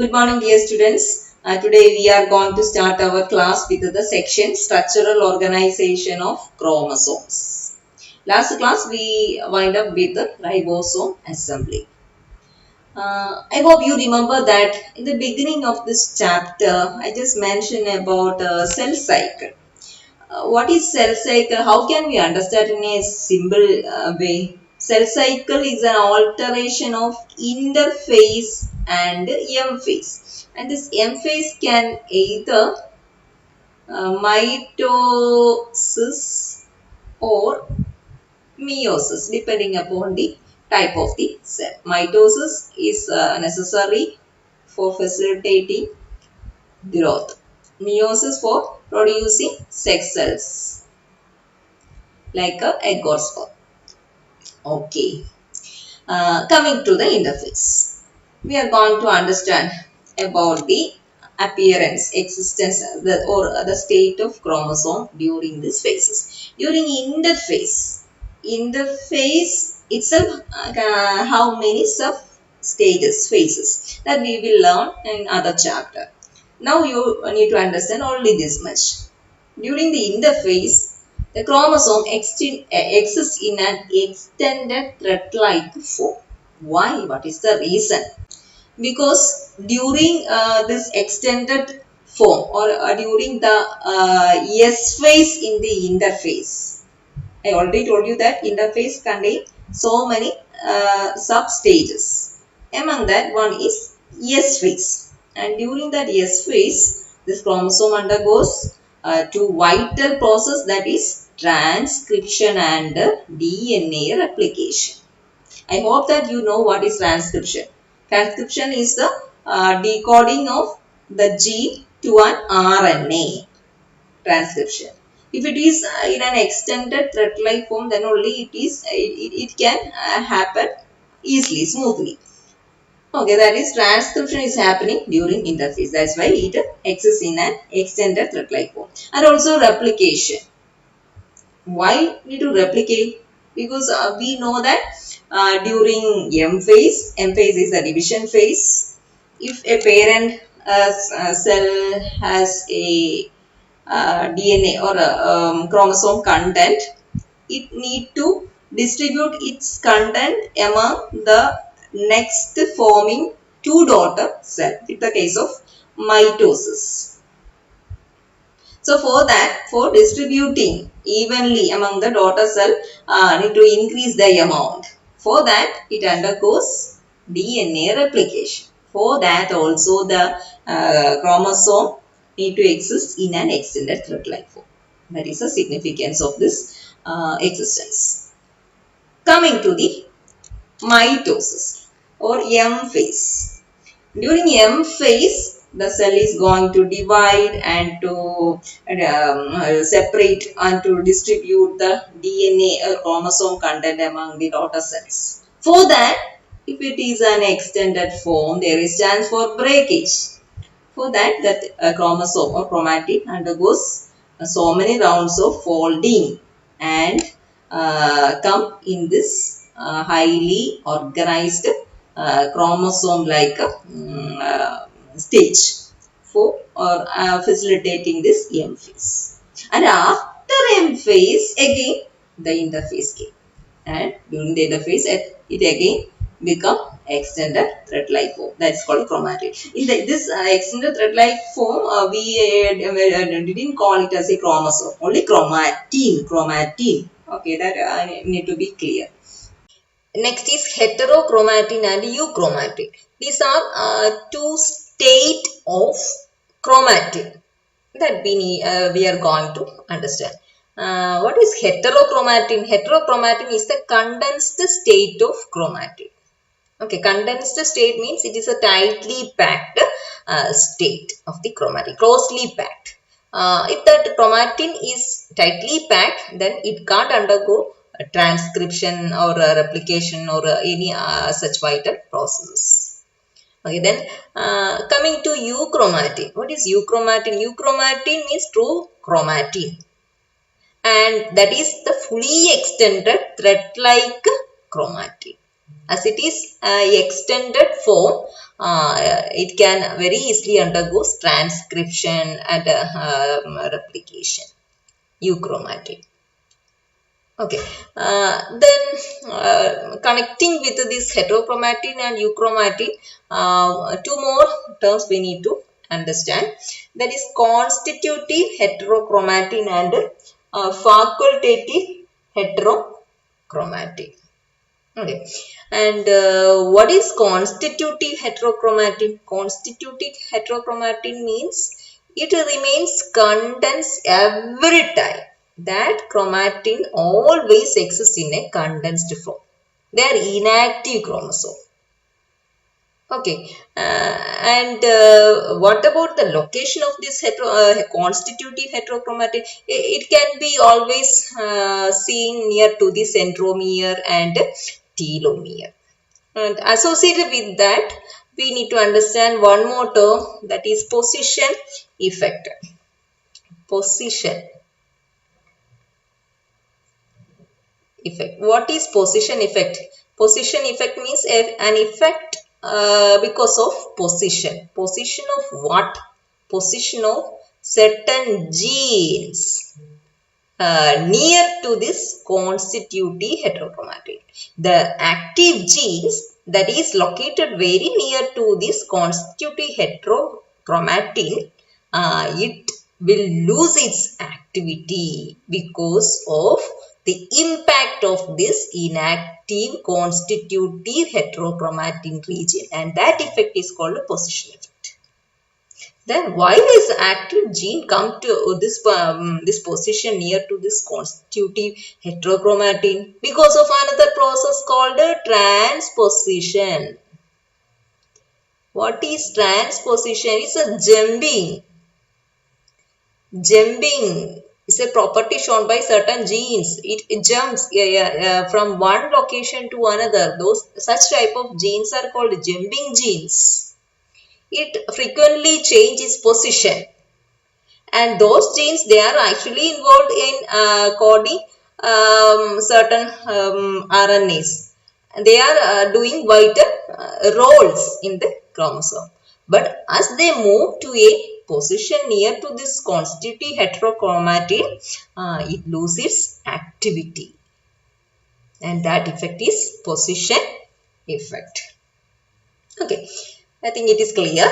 Good morning, dear students. Today we are going to start our class with the section Structural Organization of Chromosomes. Last class we wind up with the ribosome assembly. I hope you remember that in the beginning of this chapter, I just mentioned about cell cycle. What is cell cycle? How can we understand in a simple way? Cell cycle is an alteration of interphase and M phase. And this M phase can either mitosis or meiosis depending upon the type of the cell. Mitosis is necessary for facilitating growth. Meiosis for producing sex cells like a egg or sperm. Okay. Coming to the interface. We are going to understand about the appearance, existence, the state of chromosome during these phases. During interphase itself, how many sub stages, phases that we will learn in other chapter. Now you need to understand only this much. During the interphase, the chromosome exists in an extended thread-like form. Why? What is the reason? Because during this extended form or during the S phase in the interphase, I already told you that interphase contains so many sub-stages. Among that one is S phase. And during that S phase, this chromosome undergoes two vital process, that is transcription and DNA replication. I hope that you know what is transcription. Transcription is the decoding of the gene to an RNA. Transcription. If it is in an extended thread-like form, then only it can happen easily, smoothly. Okay, that is transcription is happening during interphase. That's why it exists in an extended thread-like form. And also replication. Why need to replicate? Because we know that during M phase is the division phase. If a parent cell has a DNA or a chromosome content, it need to distribute its content among the next forming two daughter cell. In the case of mitosis. So for that, for distributing evenly among the daughter cell, need to increase the amount. For that, it undergoes DNA replication. For that also the chromosome need to exist in an extended thread-like form. That is the significance of this existence. Coming to the mitosis or M phase. During M phase, the cell is going to divide and to separate and to distribute the DNA or chromosome content among the daughter cells. For that, if it is an extended form, there is chance for breakage. For that chromosome or chromatin undergoes so many rounds of folding and come in this highly organized chromosome like stage for or facilitating this M phase. And after M phase, again the interphase came. And during the interphase, it again become extended thread-like form. That's called chromatin. In this extended thread-like form, we didn't call it as a chromosome, only chromatin. Okay, that need to be clear. Next is heterochromatin and euchromatin. These are two states of chromatin that we are going to understand. What is heterochromatin? Heterochromatin is the condensed state of chromatin. Okay, condensed state means it is a tightly packed state of the chromatin, closely packed. If that chromatin is tightly packed, then it can't undergo a transcription or a replication or any such vital processes. Okay, then coming to euchromatin. What is euchromatin? Euchromatin means true chromatin, and that is the fully extended thread-like chromatin. As it is extended form, it can very easily undergo transcription and replication. Euchromatin. Okay. Then connecting with this heterochromatin and euchromatin, two more terms we need to understand. That is constitutive heterochromatin and facultative heterochromatin. Okay. And what is constitutive heterochromatin? Constitutive heterochromatin means it remains condensed every time. That chromatin always exists in a condensed form. They are inactive chromosome. Okay, and what about the location of this constitutive heterochromatin? It can be always seen near to the centromere and telomere. And associated with that, we need to understand one more term, that is position effect. Position effect. What is position effect? Position effect means an effect because of position. Position of what? Position of certain genes near to this constitutive heterochromatin. The active genes that is located very near to this constitutive heterochromatin, it will lose its activity because of the impact of this inactive constitutive heterochromatin region, and that effect is called a position effect. Then why does active gene come to this position near to this constitutive heterochromatin? Because of another process called transposition. What is transposition? It's a jumping. Jumping is a property shown by certain genes. It jumps from one location to another. Such type of genes are called jumping genes. It frequently changes position, and those genes, they are actually involved in coding certain RNAs. They are doing vital roles in the chromosome. But as they move to a position near to this constitutive heterochromatin, it loses its activity, and that effect is position effect. Okay, I think it is clear.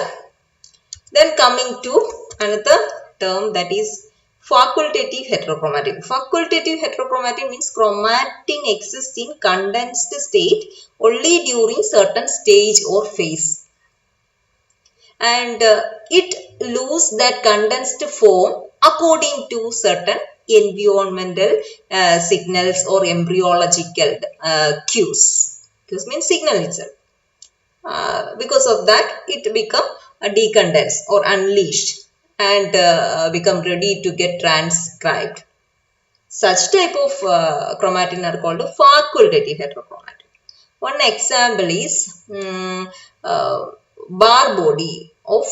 Then coming to another term, that is facultative heterochromatin. Facultative heterochromatin means chromatin exists in condensed state only during certain stage or phase, and it loses that condensed form according to certain environmental signals or embryological cues. Cues means signal itself. Because of that, it become decondensed or unleashed and become ready to get transcribed. Such type of chromatin are called facultative heterochromatin. One example is bar body of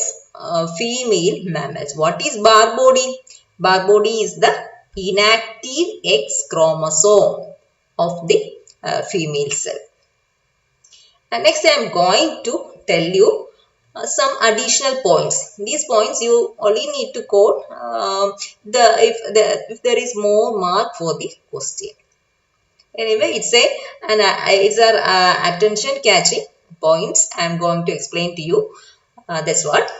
female mammals. What is bar body? Bar body is the inactive X chromosome of the female cell. And next I am going to tell you some additional points. These points you only need to quote if there is more mark for the question. Anyway, it's our attention catching points I am going to explain to you. That's what.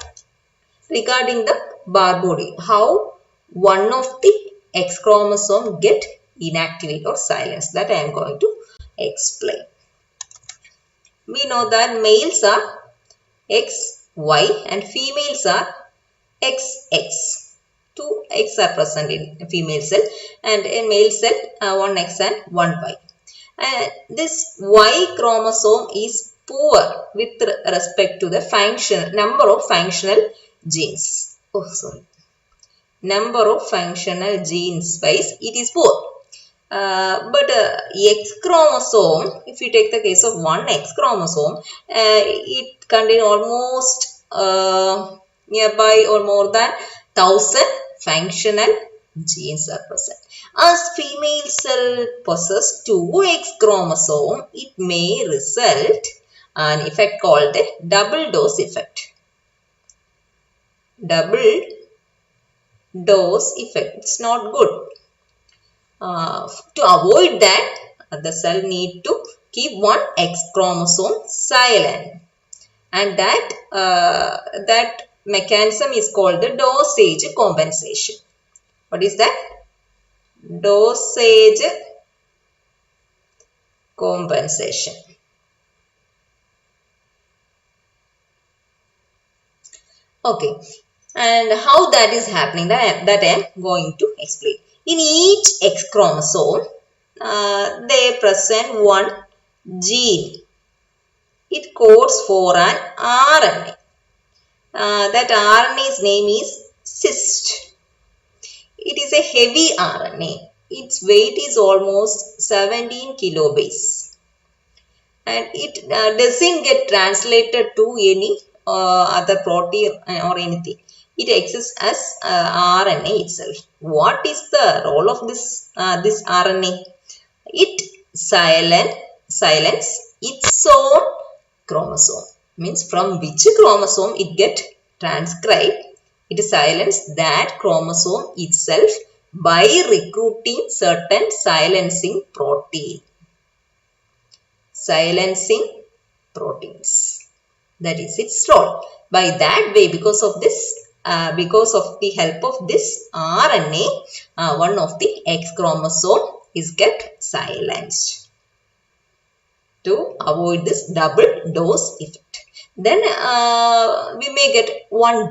Regarding the bar body, how one of the X chromosome get inactivated or silenced, that I am going to explain. We know that males are XY and females are XX. Two X are present in female cell, and in male cell one X and one Y. And this Y chromosome is poor with respect to the number of functional genes. Number of functional genes wise, it is poor. But X chromosome, if you take the case of one X chromosome, it contains almost nearby or more than 1000 functional genes are present. As female cell possess two X chromosome, it may result an effect called the double dose effect. Double dose effect. It's not good. To avoid that, the cell need to keep one X chromosome silent, and that mechanism is called the dosage compensation. What is that? Dosage compensation. Okay, and how that is happening, that I am going to explain. In each X chromosome, they present one gene. It codes for an RNA. That RNA's name is cyst. It is a heavy RNA. Its weight is almost 17 kilobase. And it doesn't get translated to any other protein or anything. It exists as RNA itself. What is the role of this RNA? It silence its own chromosome. Means from which chromosome it get transcribed, it silences that chromosome itself by recruiting certain silencing protein. Silencing proteins. That is its role. By that way, because of the help of this RNA, one of the X chromosome is get silenced to avoid this double dose effect. Then we may get one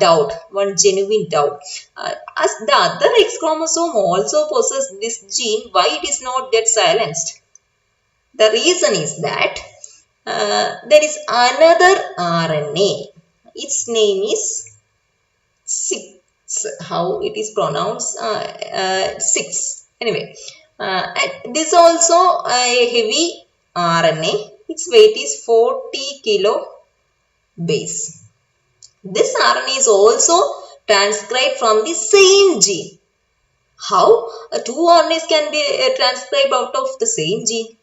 genuine doubt. As the other X chromosome also possesses this gene, why it is not get silenced? The reason is that there is another RNA. Its name is 6. How it is pronounced? 6. Anyway, this also a heavy RNA. Its weight is 40 kilo base. This RNA is also transcribed from the same gene. How two RNAs can be transcribed out of the same gene?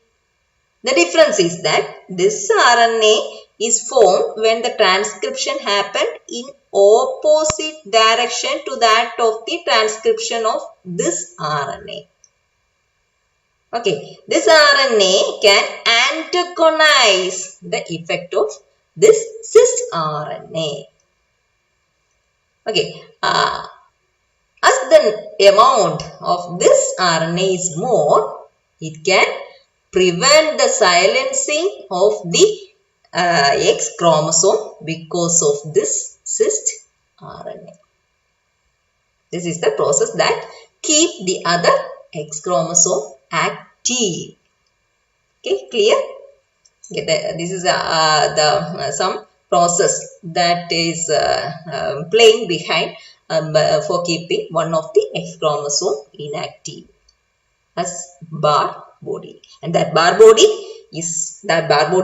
The difference is that this RNA is formed when the transcription happened in opposite direction to that of the transcription of this RNA. Okay, this RNA can antagonize the effect of this cis RNA. Okay, as the amount of this RNA is more, it can prevent the silencing of the X chromosome because of this cis RNA. This is the process that keep the other X chromosome active. Okay, clear? Okay, this is some process that is playing behind for keeping one of the X chromosome inactive as bar body, and that bar body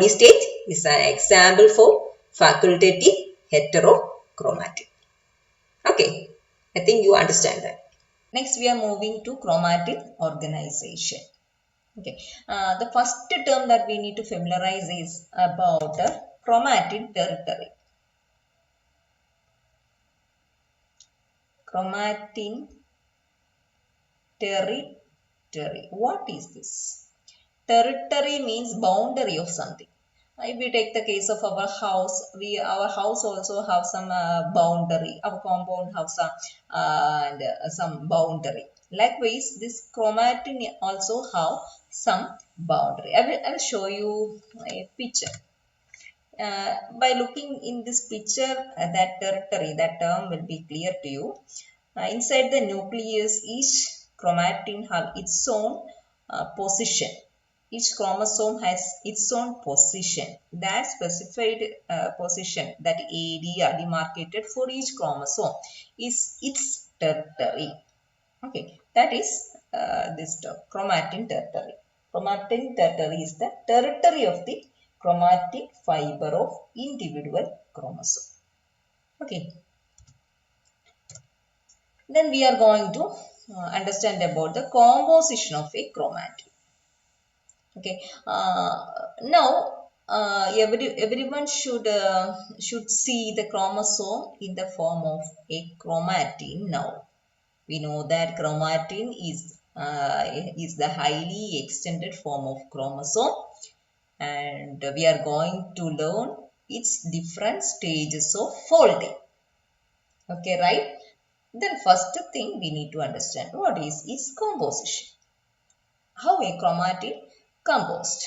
state is an example for facultative heterochromatin. Okay, I think you understand that. Next, we are moving to chromatin organization. Okay, the first term that we need to familiarize is about chromatin territory. Chromatin territory. What is this? Territory means boundary of something. If we take the case of our house, our house also have some boundary. Our compound have some boundary. Likewise, this chromatin also have some boundary. I will show you a picture. By looking in this picture, that territory, that term will be clear to you. Inside the nucleus, each chromatin has its own position. Each chromosome has its own position. That specified position, that area demarcated for each chromosome is its territory. Okay, that is this term, chromatin territory. Chromatin territory is the territory of the chromatic fiber of individual chromosome. Okay. Then we are going to understand about the composition of a chromatin. Okay. Now everyone should see the chromosome in the form of a chromatin. Now we know that chromatin is the highly extended form of chromosome, and we are going to learn its different stages of folding. Okay, right? Then first thing we need to understand what is its composition. How a chromatin composed.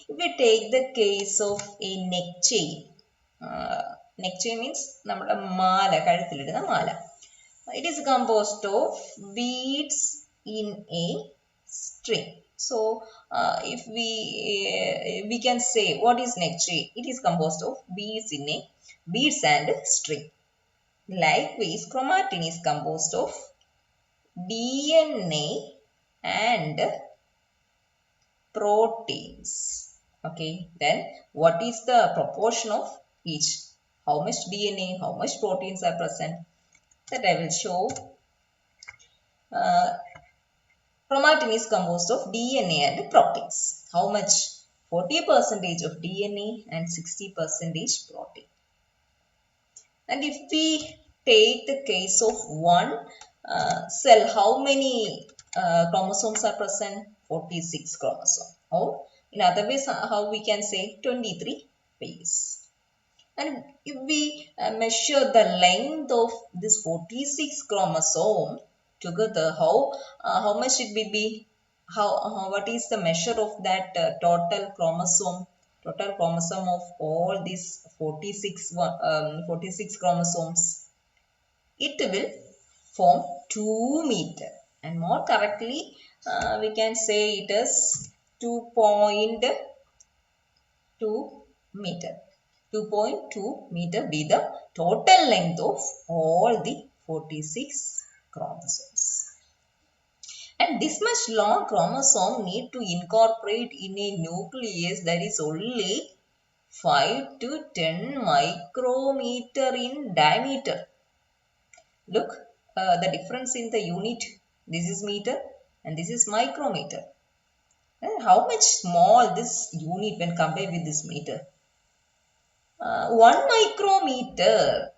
If we take the case of a neck chain, neck chain means നമ്മുടെ മാല കഴുത്തിലിടുന്ന മാല. It is composed of beads in a string. So if we can say what is neck chain, it is composed of beads and string. Likewise, chromatin is composed of DNA and proteins. Okay, then what is the proportion of each? How much DNA, how much proteins are present? That I will show. Chromatin is composed of DNA and proteins. How much? 40% of DNA and 60% protein. And if we take the case of one cell, how many chromosomes are present? 46 chromosomes. Or in other ways, how we can say 23 pairs. And if we measure the length of this 46 chromosome together, how much it will be? What is the measure of that total chromosome? Total chromosome of all these 46 chromosomes. It will form 2 meter, and more correctly, we can say it is 2.2 meter. 2.2 meter be the total length of all the 46 chromosomes. And this much long chromosome need to incorporate in a nucleus that is only 5 to 10 micrometer in diameter. Look, the difference in the unit. This is meter and this is micrometer. And how much small this unit when compared with this meter? 1 micrometer,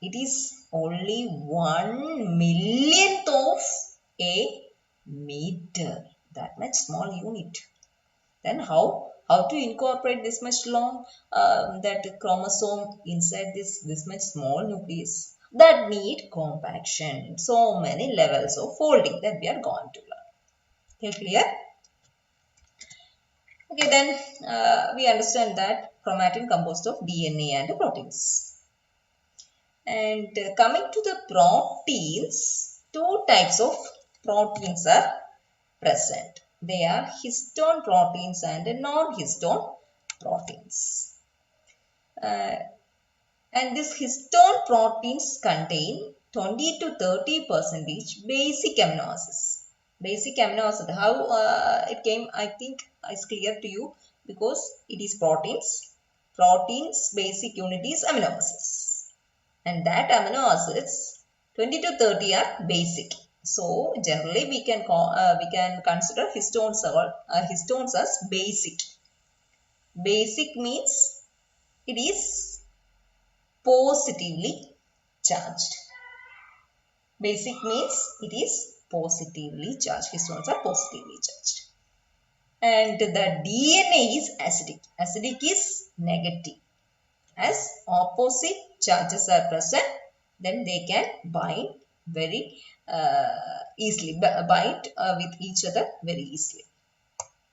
it is only 1 millionth of a meter. That much small unit. Then how to incorporate this much long that chromosome inside this much small nucleus? That need compaction. So many levels of folding that we are going to learn. Okay, clear? Okay, then we understand that chromatin composed of DNA and proteins. And coming to the proteins, 2 types of proteins are present. They are histone proteins and non-histone proteins. And these histone proteins contain 20 to 30% basic amino acids. Basic amino acid, how it came, I think is clear to you, because it is proteins. Proteins basic unit is amino acids, and that amino acids 20 to 30 are basic. So generally we can consider histones as basic. Basic means it is positively charged. Basic means it is positively charged. Histones are positively charged. And the DNA is acidic. Acidic is negative. As opposite charges are present, then they can bind very easily, bind with each other very easily.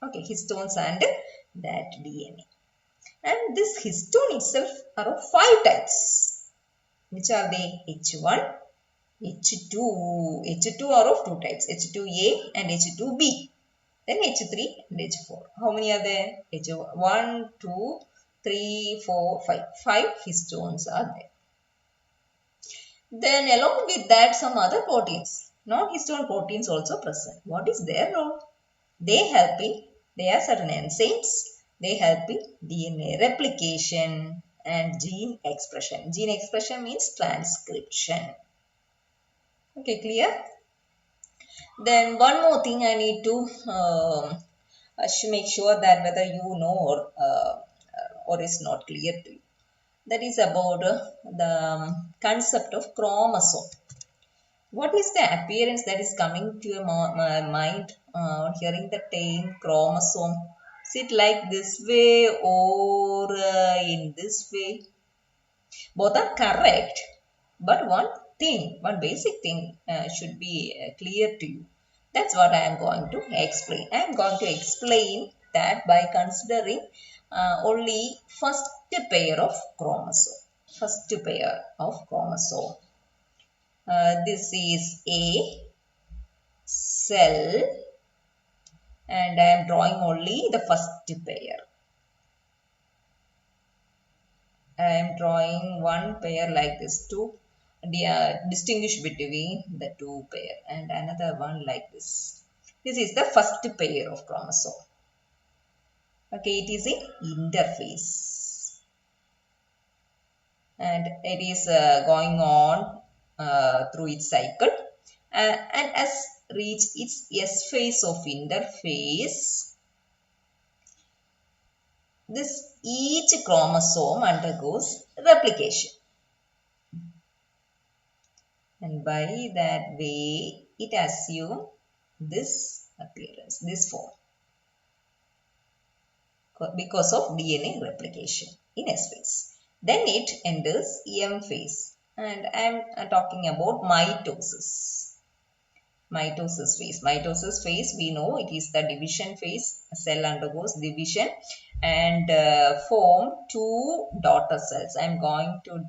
Okay, histones and that DNA. And this histone itself are of 5 types. Which are they? H1, H2. H2 are of 2 types, H2A and H2B. Then H3 and H4. How many are there? H1, 2, 3, 4, 5. 5 histones are there. Then along with that, some other proteins, non-histone proteins also present. What is their role? They are certain enzymes. They help in DNA replication and gene expression. Gene expression means transcription. Okay, clear? Then one more thing I need to should make sure that whether you know or is not clear to you. That is about the concept of chromosome. What is the appearance that is coming to your mind hearing the term chromosome? Is it like this way or in this way? Both are correct, but one basic thing should be clear to you. That's what I am going to explain. I am going to explain that by considering only first pair of chromosome. First pair of chromosome. This is a cell, and I am drawing only the first pair. I am drawing one pair like this to distinguish between the two pair, and another one like this. This is the first pair of chromosome. Okay, it is in interphase, and it is going on through its cycle, and as reach its S phase of interphase, this each chromosome undergoes replication. And by that way, it assumes this appearance, this form, because of DNA replication in S phase. Then it enters M phase, and I am talking about mitosis. Mitosis phase, we know it is the division phase. A cell undergoes division and form two daughter cells. I am going to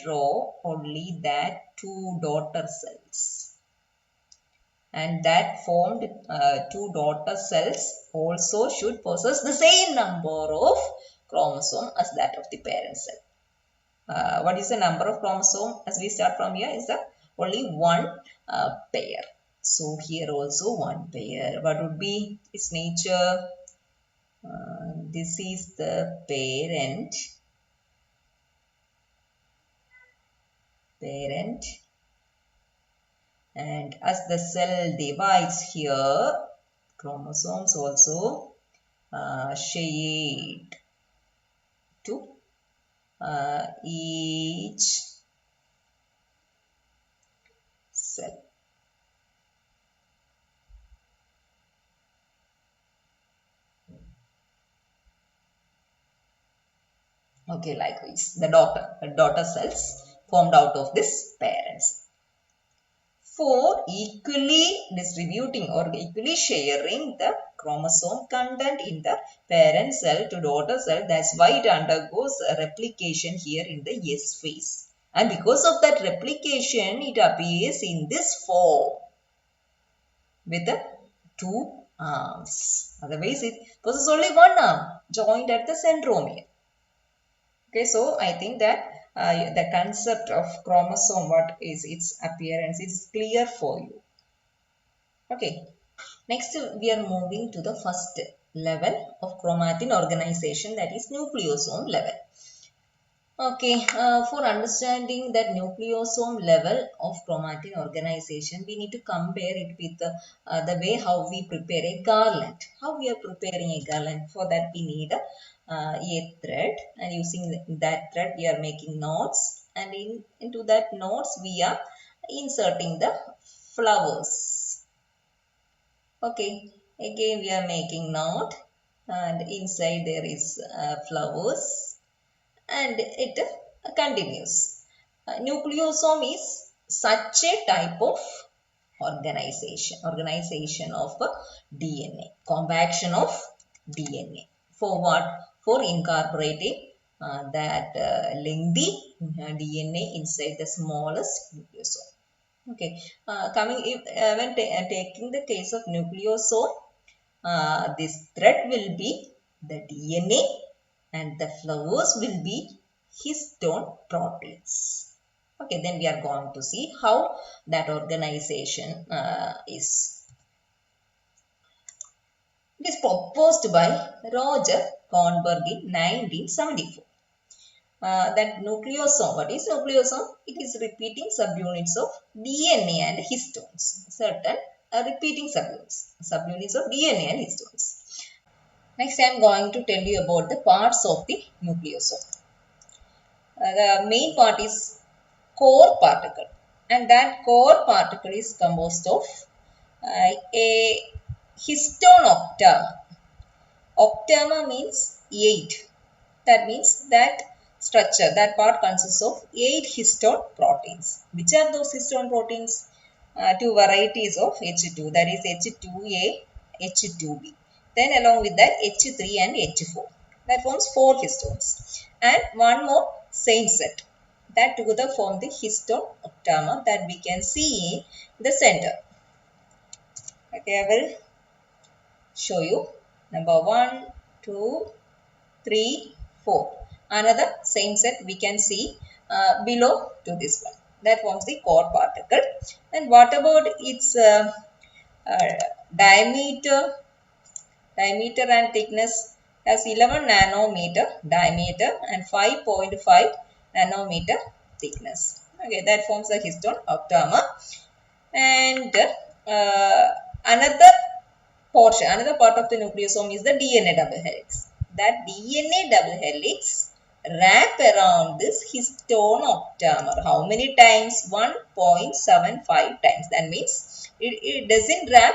draw only that two daughter cells, and that formed two daughter cells also should possess the same number of chromosome as that of the parent cell. What is the number of chromosome as we start from here is the only one pair. So here also one pair. What would be its nature? This is the parent, and as the cell divides here, chromosomes also shade to each cell. Okay, likewise, the daughter cells formed out of this parents. For equally distributing or equally sharing the chromosome content in the parent cell to daughter cell, that's why it undergoes a replication here in the S phase. And because of that replication, it appears in this form with the two arms. Otherwise, it possesses only one arm joined at the centromere. Okay, so I think that the concept of chromosome, what is its appearance, is clear for you. Okay, next we are moving to the first level of chromatin organization, that is nucleosome level. Okay, for understanding that nucleosome level of chromatin organization, we need to compare it with the way how we prepare a garland. How we are preparing a garland? For that we need a thread, and using that thread we are making knots, and into that knots we are inserting the flowers. Okay, again we are making knot, and inside there is flowers, and it continues. Nucleosome is such a type of organization of DNA, compaction of DNA. For what? For incorporating that lengthy DNA inside the smallest nucleosome. Okay, when taking the case of nucleosome, this thread will be the DNA and the flowers will be histone proteins. Okay, then we are going to see how that organization is. It is proposed by Roger Kornberg in 1974. That nucleosome, what is nucleosome? It is repeating subunits of DNA and histones. Certain repeating subunits of DNA and histones. Next, I am going to tell you about the parts of the nucleosome. The main part is core particle, and that core particle is composed of a histone octamer. Octamer means 8. That means that structure, that part consists of 8 histone proteins. Which are those histone proteins? Two varieties of H2, that is H2A, H2B. Then along with that H3 and H4. That forms 4 histones. And one more same set. That together form the histone octamer that we can see in the center. Okay, I will show you. Number 1, 2, 3, 4. Another same set we can see below to this one. That forms the core particle. And what about its uh, diameter? Diameter and thickness has 11 nanometer diameter and 5.5 nanometer thickness. Okay, that forms a histone octamer. And another portion, another part of the nucleosome is the DNA double helix. That DNA double helix wrap around this histone octamer. How many times? 1.75 times. That means it doesn't wrap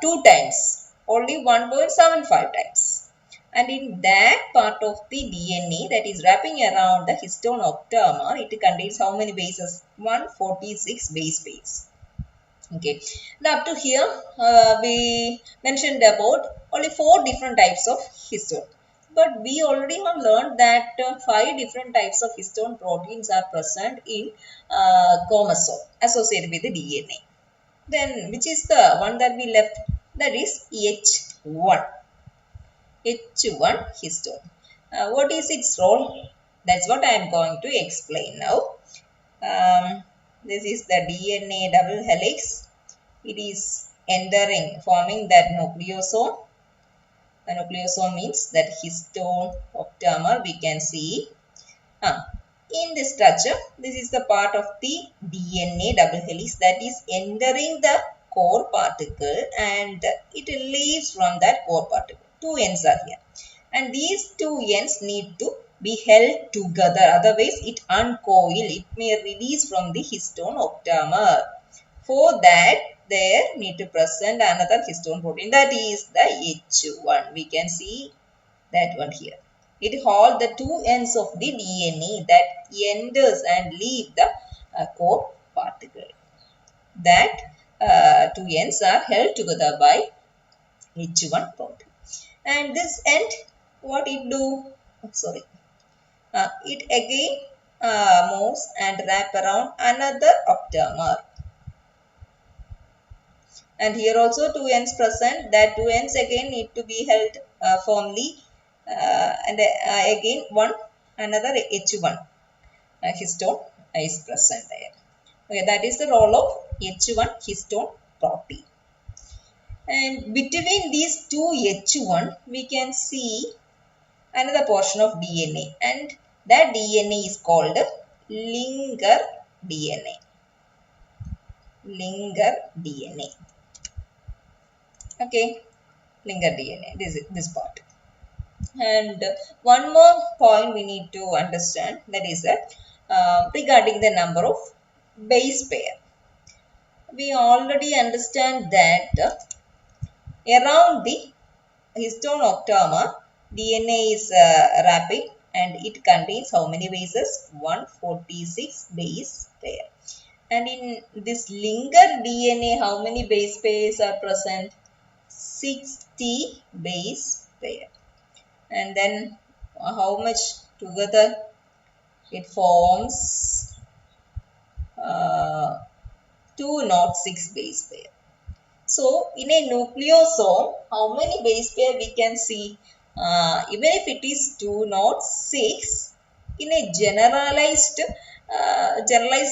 2 times, only 1.75 times. And in that part of the DNA that is wrapping around the histone octamer, it contains how many bases? 146 base pairs. Okay, now up to here we mentioned about only 4 different types of histone, but we already have learned that 5 different types of histone proteins are present in chromosome associated with the DNA. Then which is the one that we left? That is H1 histone. What is its role? That's what I am going to explain now. This is the DNA double helix. It is entering, forming that nucleosome. The nucleosome means that histone octamer we can see. In this structure, this is the part of the DNA double helix that is entering the core particle and it leaves from that core particle. 2 ends are here. And these 2 ends need to be held together. Otherwise, it uncoil. It may release from the histone octamer. For that, there need to present another histone protein, that is the H1. We can see that one here. It holds the 2 ends of the DNA that enters and leave the core particle. That 2 ends are held together by H1 protein. And this end, what it do? Sorry. It again moves and wrap around another octamer. And here also 2 ends present. That 2 ends again need to be held firmly. And again another H1 histone is present there. Okay, that is the role of H1 histone protein. And between these 2 H1 we can see another portion of DNA, and that DNA is called linker DNA. Linker DNA. Okay, linker DNA, this part. And one more point we need to understand, that is that regarding the number of base pair. We already understand that around the histone octamer, DNA is wrapping and it contains how many bases? 146 base pair. And in this linker DNA, how many base pairs are present? 60 base pair. And then how much together? It forms 206 base pair. So in a nucleosome, how many base pair we can see? Even if it is 206, in a generalized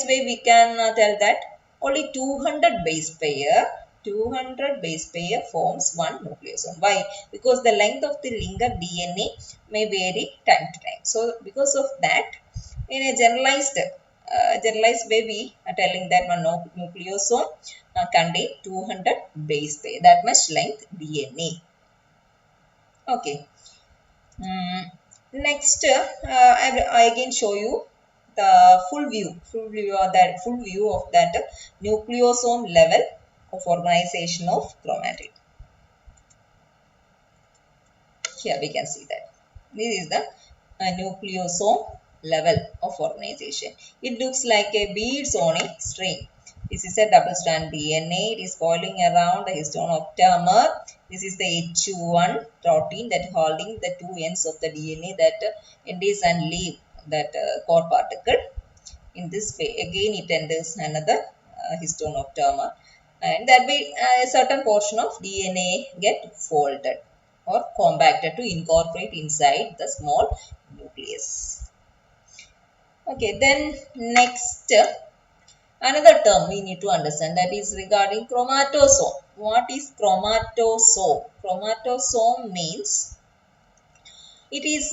way we can tell that only 200 base pair. 200 base pair forms one nucleosome. Why? Because the length of the linker DNA may vary time to time. So because of that, in a generalized generalized way we are telling that one nucleosome contain 200 base pair, that much length DNA. Okay. Next, I again show you the full view of that nucleosome level of organization of chromatid. Here we can see that this is the nucleosome level of organization. It looks like a beads on a string. This is a double strand DNA. It is coiling around the histone octamer. This is the H1 protein that holding the two ends of the DNA that enters and leave that core particle. In this way, again it enters another histone octamer, and that way a certain portion of DNA get folded or compacted to incorporate inside the small nucleus. Okay, then next, another term we need to understand, that is regarding chromatosome. What is chromatosome? Chromatosome means it is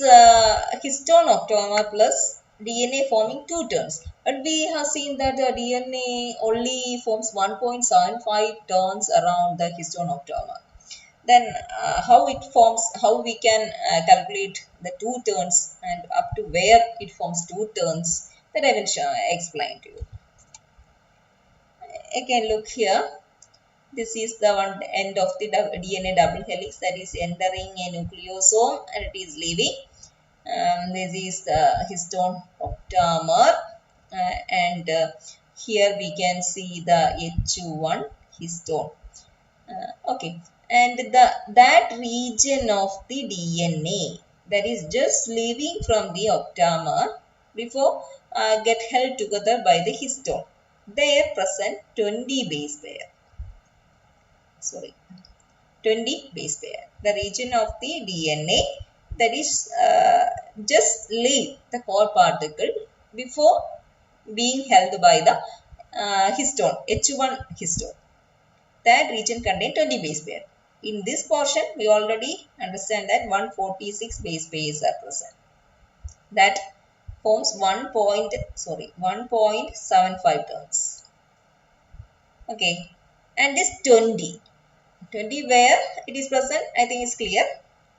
histone octamer plus DNA forming two turns. But we have seen that the DNA only forms 1.75 turns around the histone octamer. Then how it forms, how we can calculate the two turns and up to where it forms two turns, that I will explain to you. Again, look here. This is the one end of the DNA double helix that is entering a nucleosome and it is leaving. This is the histone octamer, and here we can see the H1 histone. Okay, and that region of the DNA that is just leaving from the octamer before get held together by the histone. There present 20 base pair. 20 base pair. The region of the DNA that is just leave the core particle before being held by the histone, H1 histone. That region contains 20 base pair. In this portion, we already understand that 146 base pairs are present. That forms 1.75 turns. Okay, and this 20 where it is present, I think is clear.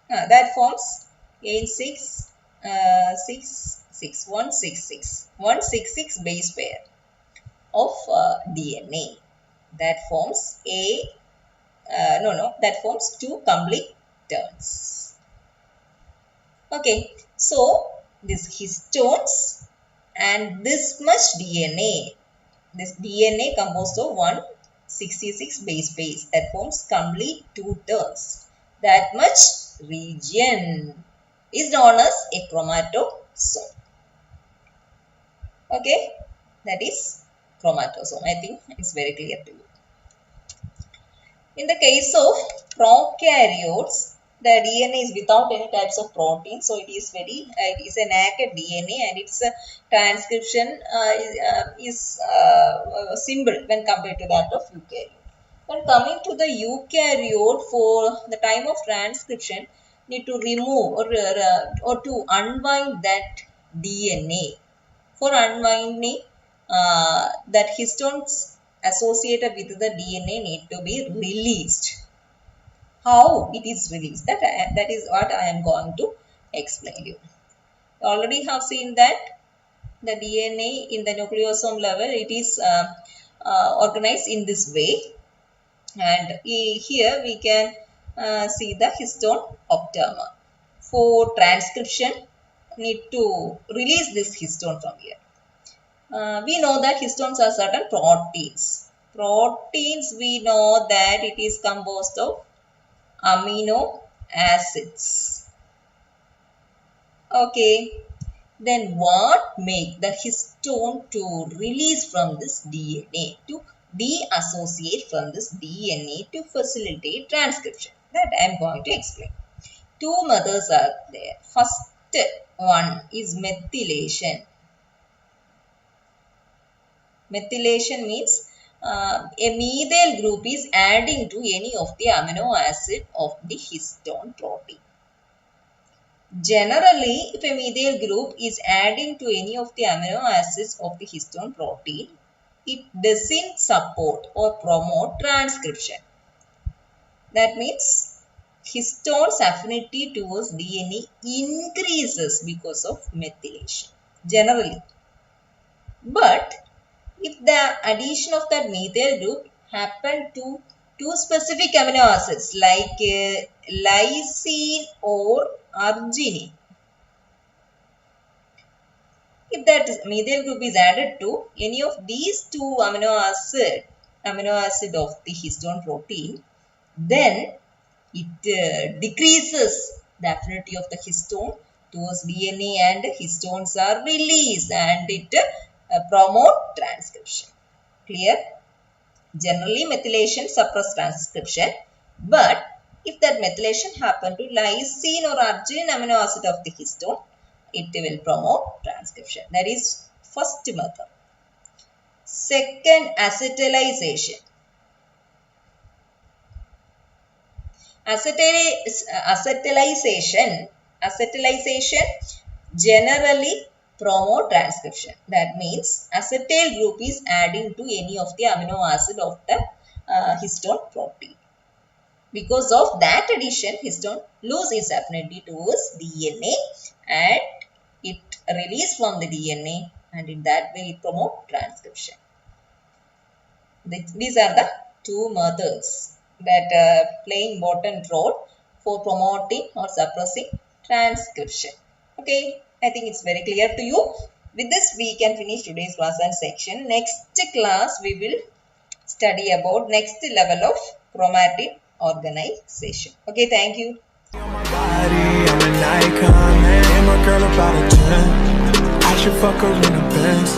That forms 166 base pair of DNA. That forms that forms two complete turns. Okay, so this histones and this much DNA, this DNA composed of 166 base pairs, that forms complete two turns. That much region is known as a chromatosome. Okay, that is chromatosome. I think it's very clear to you. In the case of prokaryotes, the DNA is without any types of protein, so it is a naked DNA, and its transcription is simple when compared to that of eukaryote. When coming to the eukaryote, for the time of transcription, need to remove or to unwind that DNA. For unwinding, that histones associated with the DNA need to be released. How it is released, that is what I am going to explain you. You already have seen that the DNA in the nucleosome level, it is organized in this way, and here we can see the histone octamer. For transcription, need to release this histone from here. We know that histones are certain proteins. Proteins, we know that it is composed of amino acids. Okay, then what make the histone to release from this DNA, to deassociate from this DNA to facilitate transcription? That I am going to explain. Two methods are there. First one is methylation. Methylation means a methyl group is adding to any of the amino acid of the histone protein. Generally, if a methyl group is adding to any of the amino acids of the histone protein, it doesn't support or promote transcription. That means histone's affinity towards DNA increases because of methylation, generally. But if the addition of that methyl group happened to two specific amino acids like lysine or arginine, if that methyl group is added to any of these two amino acid of the histone protein, then it decreases the affinity of the histone towards DNA and histones are released and it promote transcription. Clear? Generally, methylation suppresses transcription, but if that methylation happen to lysine or arginine amino acid of the histone, it will promote transcription. That is first method. Second, acetylation. Acetylation generally promote transcription. That means acetyl group is adding to any of the amino acid of the histone protein. Because of that addition, histone loses its affinity towards DNA and it releases from the DNA and in that way it promotes transcription. These are the two methods that play important role for promoting or suppressing transcription. Okay, I think it's very clear to you. With this, we can finish today's class and section. Next class, we will study about next level of chromatin organization. Okay, thank you. I'm an icon, man. And my girl about a 10. I should fuck her in the Benz.